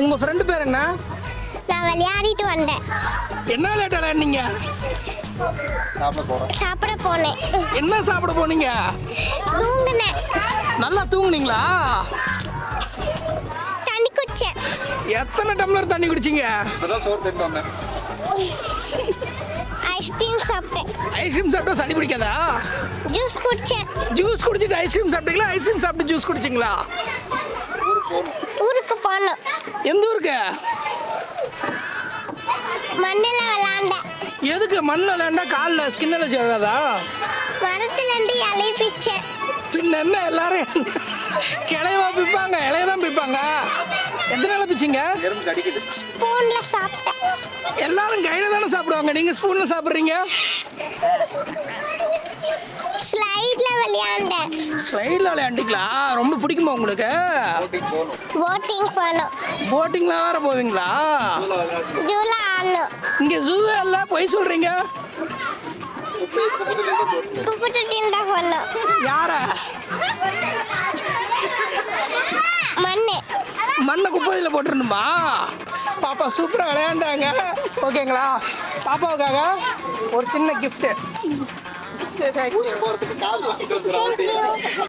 உங்கள் ஃப்ரெண்டு பேர் என்ன? நான் விளையாடிட்டு வந்தேன். என்ன விளையாட்டு விளையாடுனீங்க? சாப்பிட போனேன். என்ன சாப்பிட போனீங்க? தூங்கினேன். நல்லா தூங்குனீங்களா? தண்ணி குடிச்சேன். எத்தனை டம்ளர் தண்ணி குடிச்சீங்க? ஐஸ்கிரீம் சாப்பிட்டேன். ஐஸ்கிரீம் சாப்பிட்டா சளி பிடிக்காதா? ஜூஸ் குடிச்சேன். ஜூஸ் குடிச்சிட்டு ஐஸ்கிரீம் சாப்பிட்டீங்களா? ஐஸ்கிரீம் சாப்பிட்டு ஜூஸ் குடிச்சிங்களா? ஊருக்கு போனோம். எந்த ஊருக்கு? மண்ணில் விளையாண்டேன். எதுக்கு மண்ணில் விளையாண்டா காலில் ஸ்கின்னில் சேராதா? மரத்துலேருந்து இலை பிச்சேன். பின்ன என்ன எல்லாரும் கிளையவா பிப்பாங்க? இலைய தான் பிப்பாங்க. எத்தனை நாள் பிச்சிங்க? ஸ்பூனில் சாப்பிட்டேன். எல்லாரும் கையில் தானே சாப்பிடுவாங்க, நீங்கள் ஸ்பூனில் சாப்பிட்றீங்க. ஸ்லைடில் விளையாண்டேன். ஸ்லைடில் விளையாண்டிங்களா? ரொம்ப பிடிக்குமா உங்களுக்கு? போட்டிங் போனோம். போட்டிங்லாம் வேறு போவீங்களா? ஜூல ஆடணும். இங்கே ஜூவே இல்லை, பொய் சொல்கிறீங்க. குப்பை தொட்டியில் தான் போனோம். யார? மண்ணை குப்பையில் போட்டுருணுமா? பாப்பா சூப்பராக விளையாண்டாங்க. ஓகேங்களா? பாப்பாவுக்காக ஒரு சின்ன கிஃப்ட்டு. Thank you.